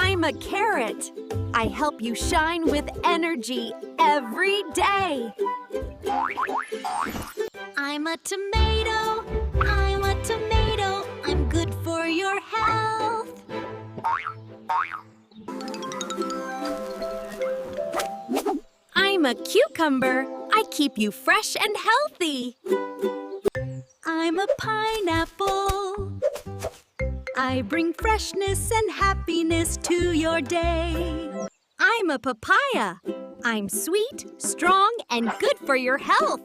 I'm a carrot. I help you shine with energy every day. I'm a tomato. I'm a tomato. I'm good for your health. I'm a cucumber. I keep you fresh and healthy. I'm a pineapple. I bring freshness and happiness to your day. I'm a papaya. I'm sweet, strong, and good for your health.